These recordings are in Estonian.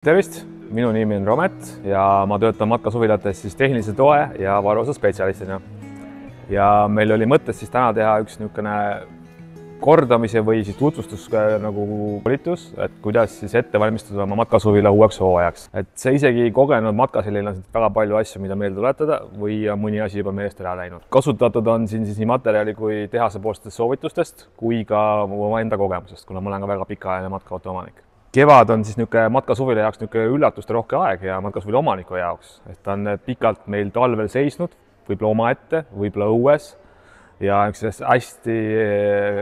Tervist, minu nimi on Romet ja ma töötan matkasuvilates tehnilise toe ja varuosa spetsialistina. Ja meil oli mõttes täna teha üks niisugune kordamise või tutvustus nagu koolitus, et kuidas ette valmistada oma matkasuvila uueks hooajaks. Et see isegi kogenud matkaselil on väga palju asju, mida meelde tuletada või on mõni asi juba meelest ära läinud. Kasutatud on siin nii materjali kui tehasepoolsetest soovitustest kui ka oma enda kogemusest, kuna ma olen ka väga pikaajaline matkaauto omanik. Kevad on niisugune matkasuvila jaoks niisugune üllatuste rohke aeg ja matkasuvila omaniku jaoks, et ta on pikalt meil talvel seisnud, võib-olla omaette, võib-olla õues ja hästi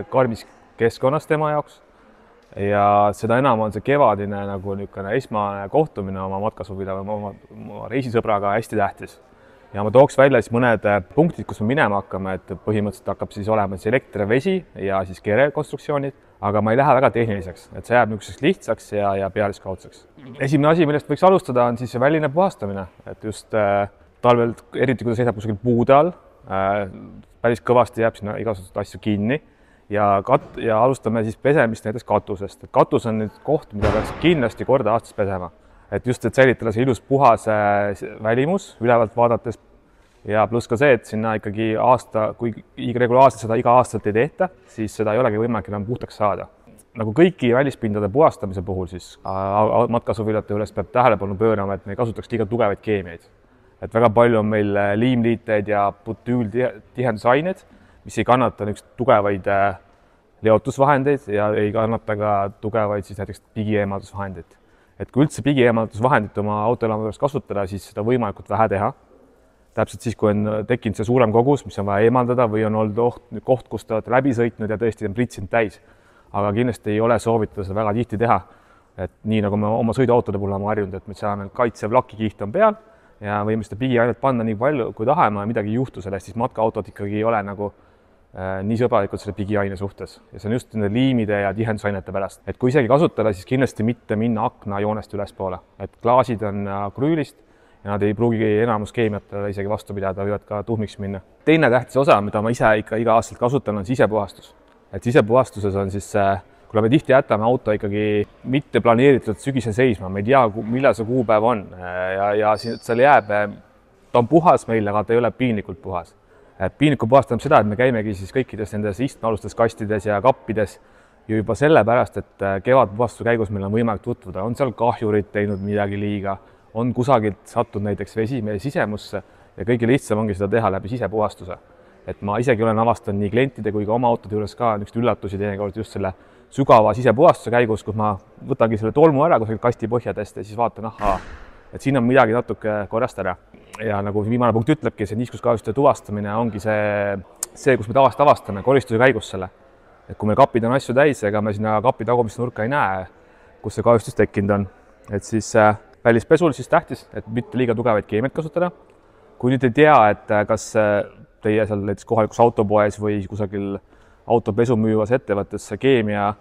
karmis keskkonnas tema jaoks. Ja seda enam on see kevadine nagu niisugune esmane kohtumine oma matkasuvila või oma reisisõbraga hästi tähtis. Ja ma tooks välja mõned punktid, kus me minema hakkame, et põhimõtteliselt hakkab olema elekter, vesi ja kere konstruktsioonid, aga ma ei lähe väga tehniliseks, et see jääb niisuguseks lihtsaks ja pealiskaudseks. Esimene asi, millest võiks alustada, on see väline puhastamine, et just talvel, eriti kui ta seisab kusagil puude all, päris kõvasti jääb sinna igasuguseid asju kinni ja alustame pesemist näiteks katusest. Katus on nüüd koht, mida peaks kindlasti korda aastas pesema. Et just, et säilitada see ilus puhas välimus ülevalt vaadates ja pluss ka see, et sinna ikkagi kui regulaarselt seda iga aastat ei tehta, siis seda ei olegi võimalik enam puhtaks saada. Nagu kõiki välispindade puhastamise puhul matkasuvilate üles peab tähelepanu pöörama, et me ei kasutaks liiga tugevaid keemiaid. Et väga palju on meil liimliiteid ja butüültihendusaineid, mis ei kannata tugevaid leotusvahendeid ja ei kannata ka tugevaid näiteks pigieemaldusvahendeid. Et kui üldse pigieemaldusvahendit oma autoelamu juures kasutada, siis seda võimalikult vähe teha. Täpselt siis, kui on tekkinud see suurem kogus, mis on vaja eemaldada või on olnud koht, kus te olete läbi sõitnud ja tõesti on pritsinud täis. Aga kindlasti ei ole soovitada seda väga tihti teha. Et nii nagu me oma sõiduautode puhul oleme harjunud, et me seal kaitsev lakikiht on peal ja võime seda pigiainet panna nii palju, kui tahame ja midagi ei juhtu sellest, siis matkaautod ikkagi ei ole nagu nii sõbralikud selle pigiaine suhtes. Ja see on just nende liimide ja tihendusainete pärast. Et kui isegi kasutada, siis kindlasti mitte minna aknajoonest ülespoole. Et klaasid on akrüülist ja nad ei pruugi enamus keemiatele isegi vastu pidada, võivad ka tuhmiks minna. Teine tähtis osa, mida ma ise ikka iga aastalt kasutan, on sisepuhastus. Et sisepuhastuses on kuna me tihti jätame auto ikkagi mitte planeeritud sügise seisma, me ei tea, millal see kuupäev on ja seal jääb, ta on puhas meil, aga ta ei ole piinlikult puhas. Piinliku puhastab seda, et me käimegi kõikides nendes istmealustes kastides ja kappides juba sellepärast, et kevadpuhastuse käigus meil on võimalik tutvuda. On seal kahjurid teinud midagi liiga, on kusagilt sattunud näiteks vesi meie sisemusse ja kõige lihtsam ongi seda teha läbi sisepuhastuse. Et ma isegi olen avastanud nii klientide kui ka oma autode juures ka üllatusi teinekord just selle sügava sisepuhastuse käigus, kus ma võtangi selle tolmu ära kusagilt kasti põhjadest ja siis vaatan, et siin on midagi natuke korrast ära. Ja nagu viimane punkt ütlebki, see niiskuskahjustuste tuvastamine ongi see, kus me tavaliselt avastame koristuse käigus selle. Et kui meil kapid on asju täis, ega me sinna kapi tagumist nurka ei näe, kus see kahjustus tekkinud on. Et siis välispesul tähtis, et mitte liiga tugevaid keemiaid kasutada. Kui nüüd ei tea, et kas teie seal näiteks kohalikus autopoes või kusagil autopesu müüvas ettevõttes keemia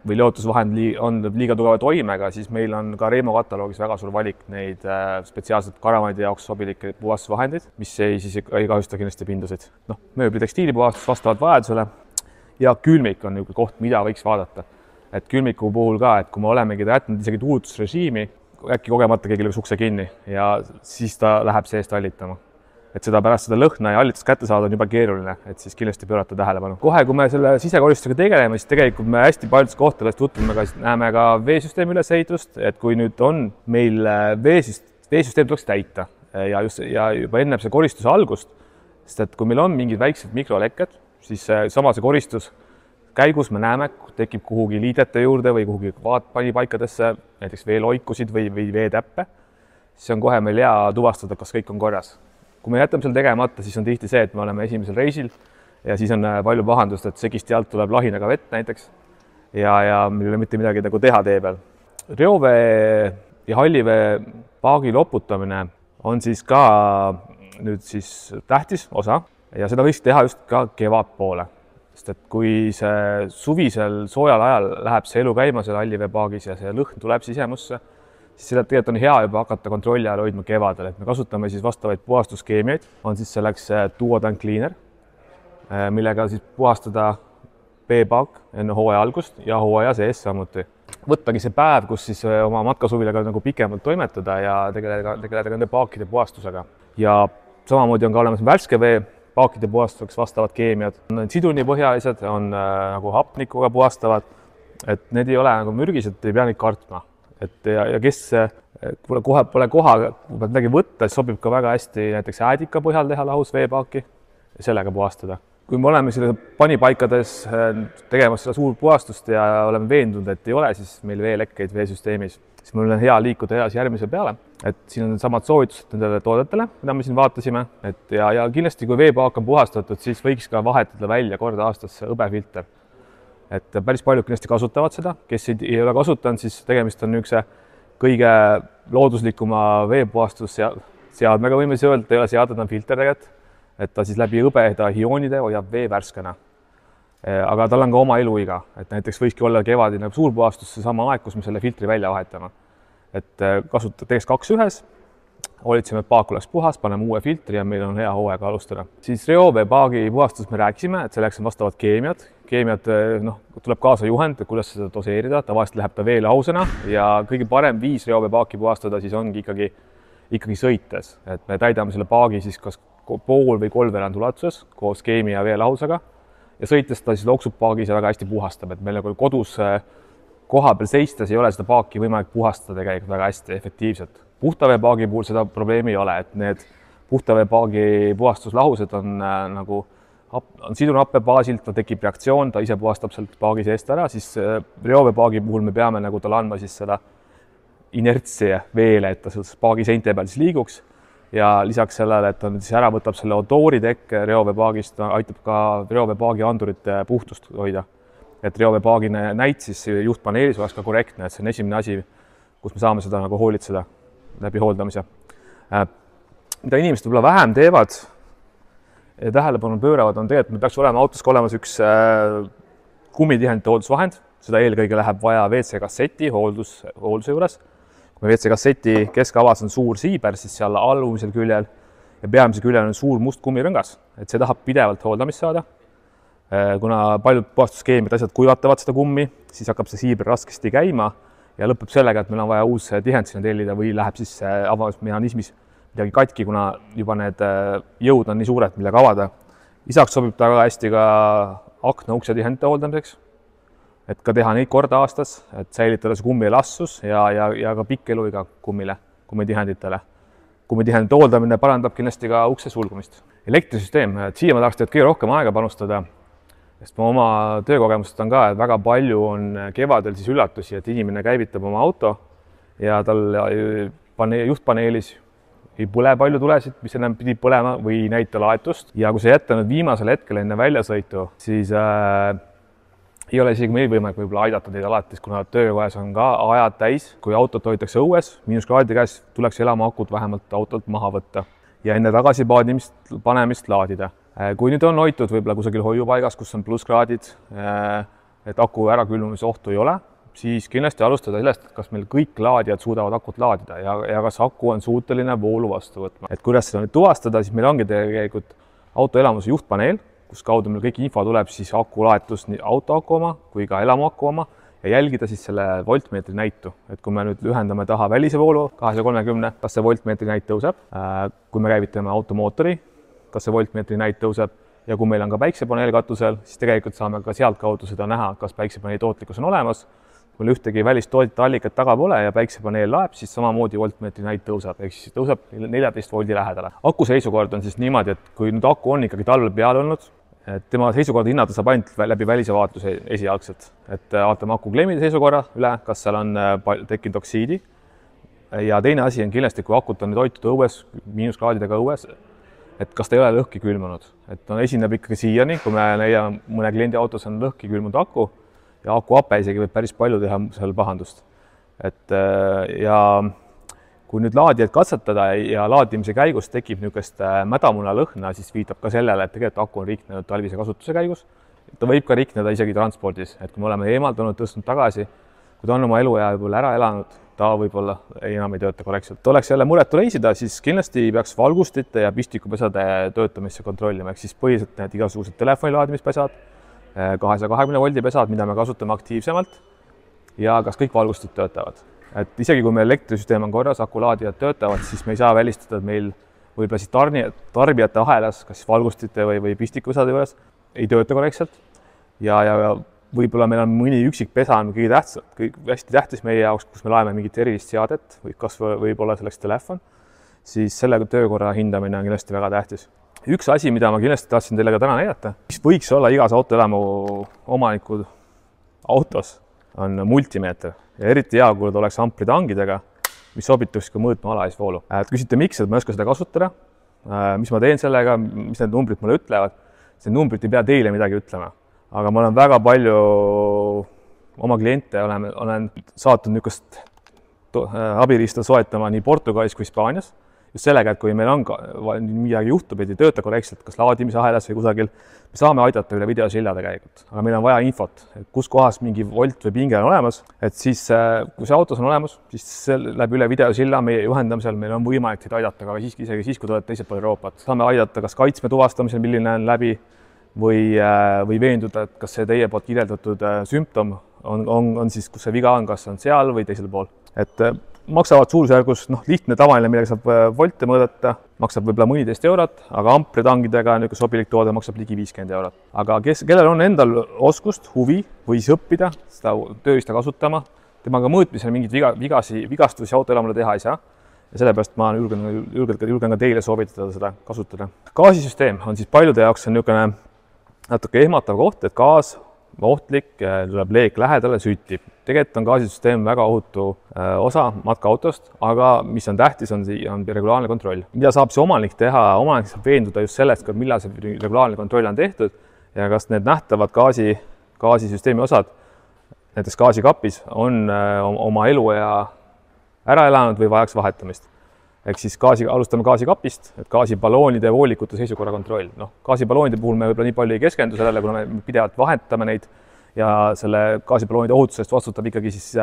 või leotusvahend on liiga tugeva toimega, siis meil on ka Reimo kataloogis väga suur valik neid spetsiaalselt karavannide jaoks sobilikke puhastusvahendeid, mis ei kahjusta kindlasti pindasid. Mööbli tekstiilipuhastus vastavalt vajadusele ja külmik on koht, mida võiks vaadata. Et külmiku puhul ka, et kui me olemegi jätnud isegi tuuletusrežiimi, äkki kogemata keegi lööb ukse kinni ja siis ta läheb seest hallitama. Et seda pärast seda lõhna ja hallitust kätte saada on juba keeruline, et siis kindlasti pöörata tähelepanu. Kohe, kui me selle sisekoristusega tegeleme, siis tegelikult me hästi paljudes kohtades tutvume, näeme ka veesüsteemi ülesehitust, et kui nüüd on meil veesüsteem tuleks täita ja juba enne see koristuse algust, sest et kui meil on mingid väiksed mikrolekked, siis sama see koristus käigus me näeme, tekib kuhugi liidete juurde või kuhugi vaatpanipaikadesse, näiteks veeloikusid või veetäppe, siis on kohe meil hea tuvastada, kas kõik on korras. Kui me jätame selle tegemata, siis on tihti see, et me oleme esimesel reisil ja siis on palju pahandust, et segisti alt tuleb lahinaga vett näiteks ja meil ei ole mitte midagi teha tee peal. Reovee ja hallivee paagi loputamine on ka nüüd tähtis osa ja seda võiks teha just ka kevadpoole. Sest et kui see suvisel soojal ajal läheb see elu käima seal hallivee paagis ja see lõhn tuleb sisemusse, siis seda tegelikult on hea juba hakata kontrolli all hoidma kevadel, et me kasutame vastavaid puhastuskeemiaid, on selleks Duo Tank Cleaner, millega puhastada B-paak enne hooaja algust ja hooaja sees samuti. võttagi see päev, kus siis oma matkasuvilaga nagu pikemalt toimetada ja tegeleda nende paakide puhastusega. Ja samamoodi on ka olemas värske vee paakide puhastuseks vastavad keemiad. On sidunipõhjalised, on nagu hapnikuga puhastavad, et need ei ole nagu mürgised, ei pea neid kartma. Ja kes pole koha, kui pead midagi võtta, siis sobib ka väga hästi näiteks äädika põhjal teha lahus veepaaki ja sellega puhastada. Kui me oleme selle panipaikades tegemas seda suurt puhastust ja oleme veendunud, et ei ole siis meil veelekkeid veesüsteemis, siis meil on hea liikuda edasi järgmise peale. Et siin on samad soovitused nendele toodetele, mida me siin vaatasime. Ja kindlasti, kui veepaak on puhastatud, siis võiks ka vahetada välja kord aastas hõbefilter. Et päris paljud kindlasti kasutavad seda, kes ei ole kasutanud, siis tegemist on niisuguse kõige looduslikuma veepuhastusseadmega, võime siis öelda, et ei ole seadnud on filter tegelikult. Et ta siis läbi hõbeda hioonide hoiab vee värskena. Aga tal on ka oma eluiga, et näiteks võikski olla kevadine suurpuhastus seesama aeg, kus me selle filtri välja vahetame. Et teeks 2 ühes, hoolitseme, et paak oleks puhas, paneme uue filtri ja meil on hea hooaega alustada. Siis reoveepaagi puhastus me rääkisime, et selleks on vastavad keemiad. Keemiad tuleb kaasa juhend, kuidas seda doseerida, tavaliselt läheb ta veelausena ja kõige parem viis reoveepaaki puhastada siis ongi ikkagi sõites. Et me täidame selle paagi siis kas pool või 3/4 ulatuses koos keemia ja veelausega ja sõites ta siis loksub paagis ja väga hästi puhastab, et meil nagu kodus koha peal seistes ei ole seda paaki võimalik puhastada tegelikult väga hästi efektiivselt. Puhta veepaagi puhul seda probleemi ei ole, et need puhta veepaagi puhastuslahused on sidunhappe baasilt, ta tekib reaktsioon, ta ise puhastab sealt paagi seest ära, siis reoveepaagi puhul me peame nagu talle andma siis seda inertsi veele, et ta paagi seinte peal siis liiguks. Ja lisaks sellele, et ta siis ära võtab selle odooritekke reoveepaagist, aitab ka reoveepaagi andurite puhtust hoida. Et reoveepaagi näit siis juhtpaneelis oleks ka korrektne, et see on esimene asi, kus me saame seda nagu hoolitseda läbi hooldamise. Mida inimesed võib-olla vähem teevad ja tähelepanu pööravad, on tegelikult, meil peaks olema autoski olemas üks kummitihendite hooldusvahend. Seda eelkõige läheb vaja WC-kasseti hoolduse juures. Kui WC-kasseti keskavas on suur siiber, siis seal alumisel küljel ja peamise küljel on suur must kummirõngas, et see tahab pidevalt hooldamist saada. Kuna paljud puhastuskeemiad asjad kuivatavad seda kummi, siis hakkab see siiber raskesti käima ja lõpeb sellega, et meil on vaja uus tihend sinna tellida või läheb siis avamismehhanismis midagi katki, kuna juba need jõud on nii suured, millega avada. Lisaks sobib ta väga hästi ka akna ukse tihendite hooldamiseks. Et ka teha neid korda aastas, et säilitada see kummi elastsus ja ka pikk eluiga kummitihenditele. Kummitihendite hooldamine parandab kindlasti ka ukse sulgumist. Elektrisüsteem, et siia ma tahaks tead kõige rohkem aega panustada, sest ma oma töökogemust on ka, et väga palju on kevadel siis üllatusi, et inimene käivitab oma auto ja tal juhtpaneelis ei põle palju tulesid, mis enam pidi põlema või ei näita laetust. Ja kui sa jätta nüüd viimasel hetkel enne väljasõitu, siis ei ole isegi meil võimalik võib-olla aidata teid alati, kuna töökojas on ka ajad täis. Kui autot hoitakse õues, miinuskraadide käes, tuleks elama akut vähemalt autolt maha võtta ja enne tagasi panemist laadida. Kui nüüd on hoitud võib-olla kusagil hoiupaigas, kus on plusskraadid, et aku ärakülmumise ohtu ei ole, siis kindlasti alustada sellest, et kas meil kõik laadijad suudavad akut laadida ja kas aku on suuteline voolu vastu võtma. Et kuidas seda nüüd tuvastada, siis meil ongi tegelikult autoelamuse juhtpaneel, kus kaudu meil kõik info tuleb siis aku laetus nii autoaku oma kui ka elamuaku oma ja jälgida siis selle voltmeetri näitu. Et kui me nüüd ühendame taha välise voolu 230, kas see voltmeetri näit tõuseb, kui me käivitame automootori, kas see voltmeetri näit tõuseb ja kui meil on ka päiksepaneel katusel, siis tegelikult saame ka sealt kaudu seda näha, kas päiksepaneeli tootlikkus on olemas. Kui ühtegi välist tootjaallikat taga pole ja päiksepaneel laeb, siis samamoodi voltmeetri näit tõuseb, ehk siis tõuseb 14 voldi lähedale. Aku seisukord on siis niimoodi, et kui nüüd aku on ikkagi talvel peal olnud, et tema seisukorda hinnata saab ainult läbi välise vaatluse esialgselt. Et vaatame aku klemmide seisukorra üle, kas seal on tekkinud oksiidi. Ja teine asi on kindlasti, kui akut on nüüd hoitud õues, miinuskraadidega õues, et kas ta ei ole lõhki külmunud. Et esineb ikkagi siiani, kui me leiame mõne kliendi autos on lõhki külmunud aku, ja aku ape isegi võib päris palju teha seal pahandust. Ja kui nüüd laadijad katsetada ja laadimise käigus tekib niisugust mädamuna lõhna, siis viitab ka sellele, et tegelikult aku on riknenud talvise kasutuse käigus. Ta võib ka rikneda isegi transpordis, et kui me oleme eemaldanud, tõstnud tagasi, kui ta on oma eluea võib-olla ära elanud, ta võib-olla enam ei tööta korrektselt. Oleks jälle muretu reisida, siis kindlasti peaks valgustite ja pistikupesade töötamisse kontrollima, ehk siis põhiliselt need igasugused telefoni laadimispesad, 220 voldi pesad, mida me kasutame aktiivsemalt ja kas kõik valgustid töötavad. Et isegi kui meil elektrisüsteem on korras, akulaadijad töötavad, siis me ei saa välistada, et meil võib-olla siis tarbijate ahelas, kas valgustite või pistikuosade juures ei tööta korrektselt ja võib-olla meil on mõni üksik pesa on kõige hästi tähtis meie jaoks, kus me laeme mingit erilist seadet või kas võib-olla selleks telefon, siis sellega töökorra hindamine on kindlasti väga tähtis. Üks asi, mida ma kindlasti tahtsin teile ka täna näidata, mis võiks olla igas autoelamu omaniku autos, on multimeeter ja eriti hea, kui ta oleks amplitangidega, mis sobituks ka mõõtma alaisvoolu. Küsite, miks, et ma ei oska seda kasutada, mis ma teen sellega, mis need numbrid mulle ütlevad, see numbrid ei pea teile midagi ütlema. Aga ma olen väga palju oma kliente olen saatnud niisugust abilista soetama nii Portugalis kui Hispaanias. Just sellega, et kui meil on midagi juhtub, et ei tööta korrektselt, kas laadimisahelas või kusagil, me saame aidata üle videosilla tegelikult. Aga meil on vaja infot, et kus kohas mingi volt või pinge on olemas, et siis kui see autos on olemas, siis läbi üle videosilla meie juhendamisel meil on võimalik teid aidata ka isegi siis, kui te olete teisel pool Euroopat. Saame aidata kas kaitsme tuvastamisel, milline on läbi, või veenduda, et kas see teie poolt kirjeldatud sümptom on siis, kus see viga on, kas on seal või teisel pool. Et maksavad suurusjärgus, lihtne tavaline, millega saab volte mõõdata, maksab võib-olla mõniteist eurot, aga amplitangidega niisugune sobilik toode maksab ligi 50 eurot. Aga kellel on endal oskust, huvi või siis õppida seda tööriista kasutama, temaga mõõtmisel mingeid vigastusi autoelamule teha ei saa. Ja sellepärast ma julgen ka teile soovitada seda kasutada. Gaasisüsteem on siis paljude jaoks on niisugune natuke ehmatav koht, et gaas ohtlik, tuleb leek lähedale, süttib. Tegelikult on gaasisüsteem väga ohutu osa matkaautost, aga mis on tähtis, on regulaarne kontroll. Mida saab see omanik teha? Omanik saab veenduda just sellest, millal see regulaarne kontroll on tehtud ja kas need nähtavad gaasisüsteemi osad, näiteks gaasikapis, on oma eluea ära elanud või vajaks vahetamist. Ehk siis alustame gaasikapist, et gaasibaloonide ja voolikute seisukorra kontroll. Gaasibaloonide puhul me võib-olla nii palju ei keskendu sellele, kuna me pidevalt vahetame neid ja selle gaasibaloonide ohutusest vastutab ikkagi siis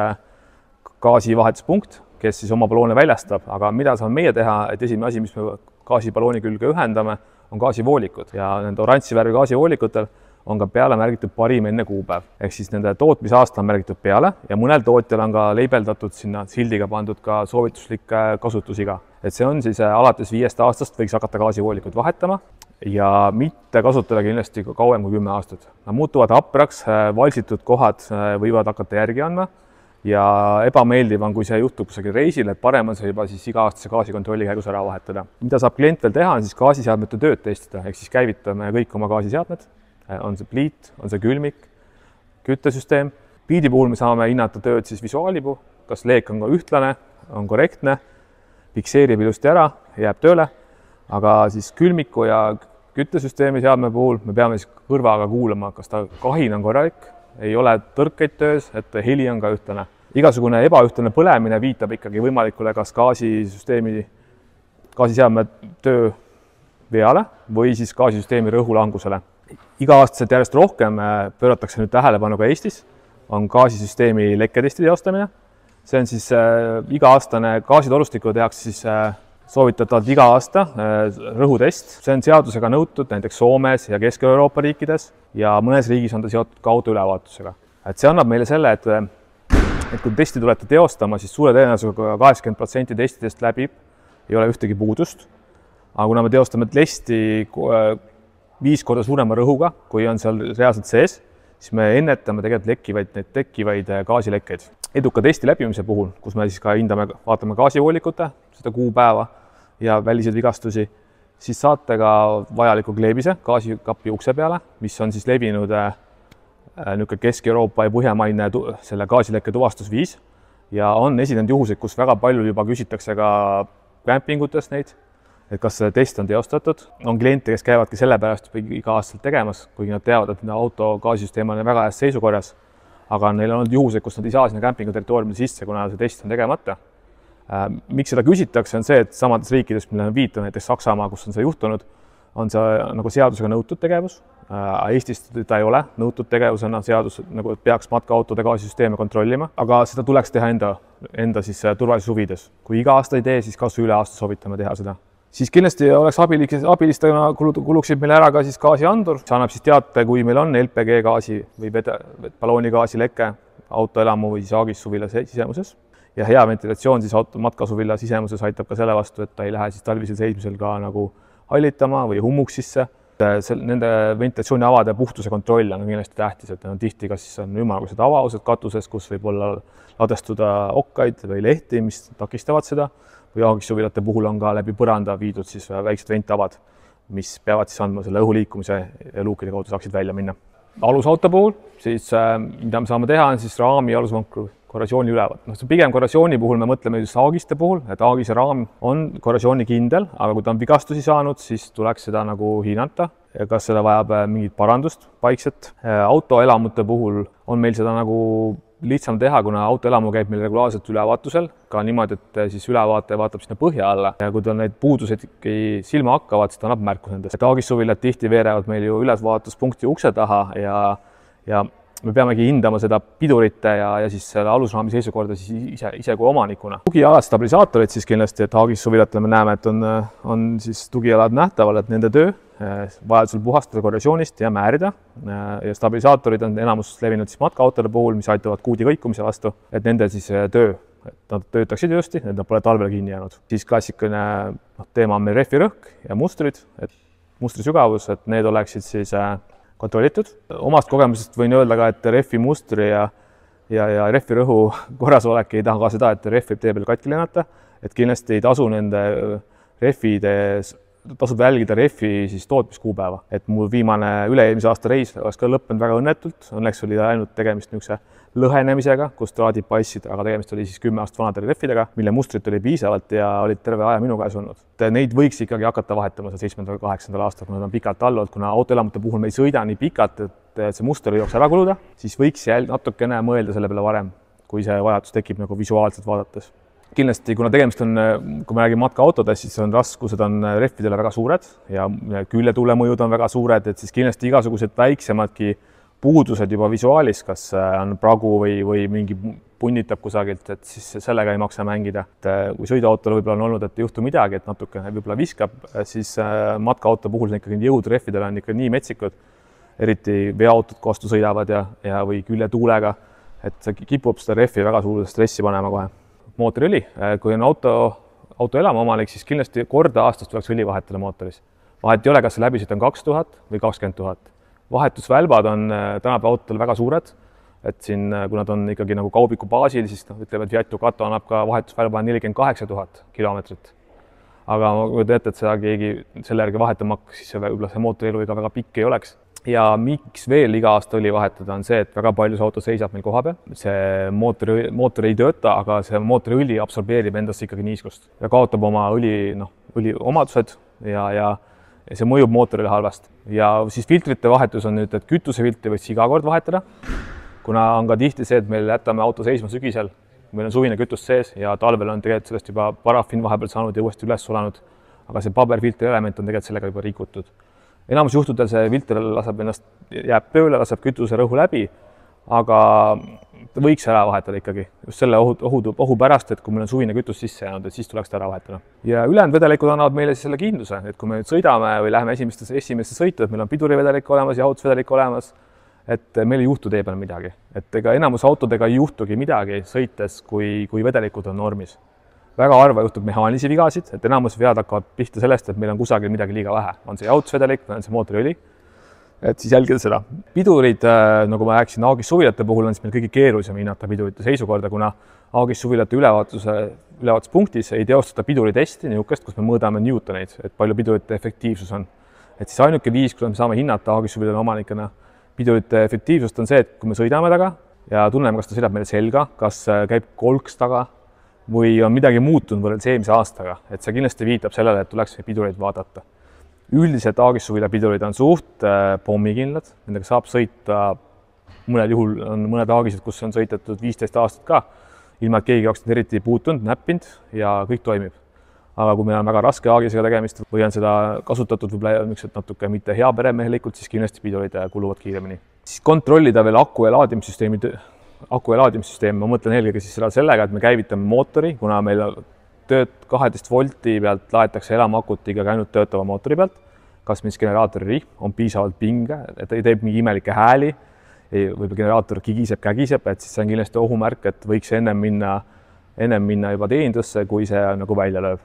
gaasivahetuspunkt, kes siis oma baloone väljastab. Aga mida saame meie teha, et esimene asi, mis me gaasibalooni külge ühendame, on gaasivoolikud ja nende oranži värvi gaasivoolikutel on ka peale märgitud parim enne kuupäev. Ehk siis nende tootmisaasta on märgitud peale ja mõnel tootjal on ka leibeldatud sinna sildiga pandud ka soovituslik kasutusiga. Et see on siis alates 5 aastast võiks hakata gaasivoolikut vahetama ja mitte kasutada kindlasti kauem kui 10 aastat. Nad muutuvad hapraks, valsitud kohad võivad hakata järgi andma ja ebameeldiv on, kui see juhtub kusagil reisil, et parem on see juba siis iga-aastase gaasikontrolli käigus ära vahetada. Mida saab klient veel teha, on siis gaasiseadmete tööd testida, ehk siis käivitame kõik oma gaasiseadmed. On see pliit, on see külmik, küttesüsteem. Pliidi puhul me saame hinnata tööd siis visuaalipu, kas leek on ühtlane, on korrektne, fikseerib ilusti ära, jääb tööle, aga siis külmiku ja küttesüsteemi seadme puhul me peame siis kõrvaga kuulama, kas ta kahin on korralik, ei ole tõrkeid töös, et heli on ka ühtlane. Igasugune ebaühtlane põlemine viitab ikkagi võimalikule kas gaasiseadme töö veale või siis gaasisüsteemi rõhulangusele. Iga-aastaselt järjest rohkem pööratakse nüüd tähelepanu ka Eestis, on gaasisüsteemi lekketesti teostamine. See on siis iga-aastane gaasitorustiku tehakse siis soovitatavalt iga aasta rõhutest. See on seadusega nõutud näiteks Soomes ja Kesk-Euroopa riikides ja mõnes riigis on ta seotud ka auto ülevaatusega. Et see annab meile selle, et kui testi tulete teostama, siis suure tõenäosusega 80% testidest läbib, ei ole ühtegi puudust. Aga kuna me teostame testi 5 korda suurema rõhuga, kui on seal reaalselt sees, siis me ennetame tegelikult tekkivaid gaasilekkeid. Eduka testi läbimise puhul, kus me siis ka vaatame gaasivoolikute seda kuupäeva ja väliseid vigastusi, siis saate ka vajaliku kleebise gaasikapi ukse peale, mis on siis levinud Kesk-Euroopa ja Põhjamaine selle gaasilekke tuvastusviis ja on esinenud juhuseid, kus väga palju juba küsitakse ka kämpingutest neid, et kas see test on teostatud. On kliente, kes käivadki sellepärast iga aastalt tegemas, kuigi nad teavad, et auto gaasisüsteem on väga heas seisukorras, aga neil on olnud juhuseid, kus nad ei saa sinna kämpingu territooriumile sisse, kuna see test on tegemata. Miks seda küsitakse, on see, et samades riikides, millele on viitud, näiteks Saksamaa, kus on see juhtunud, on see nagu seadusega nõutud tegevus. Eestis ta ei ole nõutud tegevusena seadus, nagu peaks matkaautode gaasisüsteeme kontrollima, aga seda tuleks teha enda siis turvalisuse huvides. Kui iga aasta ei tee, siis kasvõi üle aasta soovitame teha seda. Siis kindlasti oleks abilistena kuluksid meile ära ka siis gaasiandur. See annab siis teate, kui meil on LPG gaasi või balooni gaasileke autoelamu või siis Aagisuvila sisemuses. Ja hea ventilatsioon siis matkasuvila sisemuses aitab ka selle vastu, et ta ei lähe siis talvisel seismisel ka nagu hallitama või hummuk sisse. Nende ventilatsiooniavade puhtuse kontroll on kindlasti tähtis, et on tihti, kas siis on ümmargused avaused katuses, kus võib olla ladestuda okkaid või lehti, mis takistavad seda, või Aagissuvilate puhul on ka läbi põranda viidud siis väiksed ventavad, mis peavad siis andma selle õhuliikumise ja luukide kaudu saaksid välja minna. Alusauto puhul siis, mida me saame teha, on siis raami alusvankru korrosiooni ülevaat. Pigem korrosiooni puhul me mõtleme just Aagiste puhul, et Aagise raam on korrosiooni kindel, aga kui ta on vigastusi saanud, siis tuleks seda nagu hinnata ja kas seda vajab mingit parandust paikset. Autoelamute puhul on meil seda nagu lihtsam teha, kuna autoelamu käib meil regulaarselt ülevaatusel, ka niimoodi, et siis ülevaataja vaatab sinna põhja alla ja kui tal need puudused silma hakkavad, siis ta annab märku nendest. Aagissuvilad tihti veerevad meil ju ülesvaatuspunkti ukse taha ja me peamegi hindama seda pidurite ja siis selle alusraami seisukorda siis ise kui omanikuna. Tugialad, stabilisaatorid siis kindlasti, et Aagissuvilatel me näeme, et on siis tugialad nähtaval, et nende töö vajadusel puhastada korrosioonist ja määrida. Ja stabilisaatorid on enamus levinud siis matkaautode puhul, mis aitavad kuudi kõikumise vastu, et nende siis töö, et nad töötaksid ilusti, et nad pole talvel kinni jäänud. Siis klassikaline teema on meil rehvirõhk ja mustrid, et mustri sügavus, et need oleksid siis kontrollitud. Omast kogemusest võin öelda ka, et rehvi mustri ja rehvi rõhu korrasolek ei taha ka seda, et rehv võib tee peal katki lennata, et kindlasti ei tasu tasub välgida rehvi siis tootmiskuupäeva. Et mul viimane üle-eelmise aasta reis oleks ka lõppenud väga õnnetult. Õnneks oli ainult tegemist niisuguse lõhenemisega, kus traadid paissid, aga tegemist oli siis 10 aastat vanade rehvidega, mille mustrit oli piisavalt ja olid terve aja minu käes olnud. Neid võiks ikkagi hakata vahetama 7.–8. aastal, kui nad on pikalt all olnud, kuna autoelamute puhul me ei sõida nii pikalt, et see muster ei jooks ära kuluda, siis võiks natukene mõelda selle peale varem, kui see vajadus tekib nagu visuaalselt vaadates. Kindlasti, kuna tegemist on, kui me räägime matkaautodest, siis on raskused on rehvidele väga suured ja küljetuule mõjud on väga suured, et siis kindlasti igasugused väiksemadki puudused juba visuaalis, kas on pragu või mingi punnitab kusagilt, et siis sellega ei maksa mängida. Kui sõiduautole võib-olla on olnud, et ei juhtu midagi, et natuke võib-olla viskab, siis matkaauto puhul ikkagi jõud rehvidele on ikka nii metsikud, eriti veoautod vastu sõidavad või küljetuulega, et see kipub seda rehvi väga suurde stressi panema kohe. Mootoriõli, kui on autoelamu omanik, siis kindlasti korda aastas tuleks õli vahetada mootoris. Vahet ei ole, kas see läbisõit on 2000 või 20 000. Vahetusvälbad on tänapäeva autol väga suured, et siin, kui nad on ikkagi nagu kaubiku baasil, siis ütleme, et Fiat Ducato annab ka vahetusvälba 48 000 kilomeetrit. Aga kui te teete, et seda keegi selle järgi vahetama hakkas, siis võib-olla see mootorielu ega väga pikk ei oleks. Ja miks veel iga aasta õli vahetada on see, et väga palju see auto seisab meil koha peal. See mootor ei tööta, aga see mootoriõli absorbeerib endasse ikkagi niiskust ja kaotab oma õli omadused ja see mõjub mootorile halvasti. Ja siis filtrite vahetus on nüüd, et kütusefiltri võiks iga kord vahetada, kuna on ka tihti see, et meil jätame auto seisma sügisel, meil on suvine kütus sees ja talvel on tegelikult sellest juba paraffin vahepeal saanud ja uuesti üles sulanud, aga see paberfiltri element on tegelikult sellega juba rikutud. Enamus juhtudel see filter jääb tööle, laseb kütuse rõhu läbi, aga võiks ära vahetada ikkagi just selle ohu pärast, et kui meil on suvine kütus sisse jäänud, et siis tuleks ta ära vahetada. Ja ülejäänud vedelikud annavad meile siis selle kindluse, et kui me nüüd sõidame või läheme esimeste sõitu, et meil on pidurivedelik olemas ja jahutusvedelik olemas, et meil ei juhtu tee peal midagi. Et ega enamus autodega ei juhtugi midagi sõites, kui vedelikud on normis. Väga harva juhtub mehaanilisi vigasid, et enamus vead hakkavad pihta sellest, et meil on kusagil midagi liiga vähe. On see jahutusvedelik või on see mootoriõli, et siis jälgida seda. Pidurid, nagu ma rääkisin Aagissuvilate puhul, on siis meil kõige keerulisem hinnata pidurite seisukorda, kuna Aagissuvilate ülevaatuspunktis ei teostata piduritesti niisugust, kus me mõõdame newtoneid, et palju pidurite efektiivsus on. Et siis ainuke viis, kuidas me saame hinnata Aagissuvilate omanikena pidurite efektiivsust on see, et kui me sõidame taga ja tunneme, kas ta sõidab meile selga, kas käib kolks taga, või on midagi muutunud võrreldes eelmise aastaga, et see kindlasti viitab sellele, et tuleks pidureid vaadata. Üldiselt Aagisuvila pidurid on suht pommikindlad, nendega saab sõita, mõnel juhul on mõned Aagised, kus on sõitetud 15 aastat ka, ilma et keegi oleks eriti puutunud, näppinud ja kõik toimib. Aga kui meil on väga raske Aagisega tegemist või on seda kasutatud võib-olla natuke mitte hea peremehelikult, siis kindlasti pidurid kuluvad kiiremini. Siis kontrollida veel aku ja laadimissüsteem, ma mõtlen eelkõige siis sellega, et me käivitame mootori, kuna meil 12 volti pealt laetakse elamukutiga ainult töötava mootori pealt, kas mis generaatori rihm on piisavalt pinge, et ei teeb mingi imelikke hääli võib-olla generaator kigiseb, kägiseb, et siis see on kindlasti ohumärk, et võiks ennem minna juba teenindusse, kui see nagu välja lööb.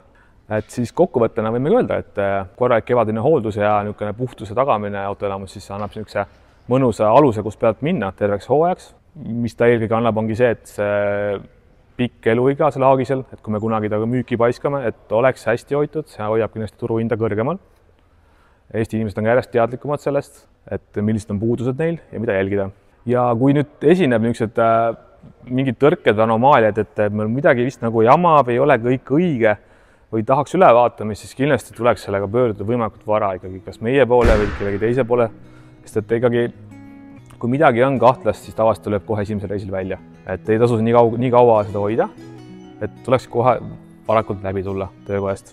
Et siis kokkuvõttena võime öelda, et korralik kevadine hooldus ja niisugune puhtuse tagamine autoelamus siis annab niisuguse mõnusa aluse, kus pealt minna terveks hooajaks. Mis ta eelkõige annab, ongi see, et see pikk eluiga selle haagisel, et kui me kunagi ta müüki paiskame, et oleks hästi hoitud, see hoiab kindlasti turuhinda kõrgemal. Eesti inimesed on järjest teadlikumad sellest, et millised on puudused neil ja mida jälgida. Ja kui nüüd esineb niisugused mingid tõrked, anomaaliad, et meil midagi vist nagu jamab, ei ole kõik õige või tahaks ülevaatamist, siis kindlasti tuleks sellega pöörduda võimalikult vara ikkagi, kas meie poole või kellegi teise poole, sest et ikkagi kui midagi on kahtlast, siis tavaliselt tuleb kohe esimesel reisil välja. Et ei tasu nii kaua seda hoida, et tuleks kohe varakult läbi tulla töökojast.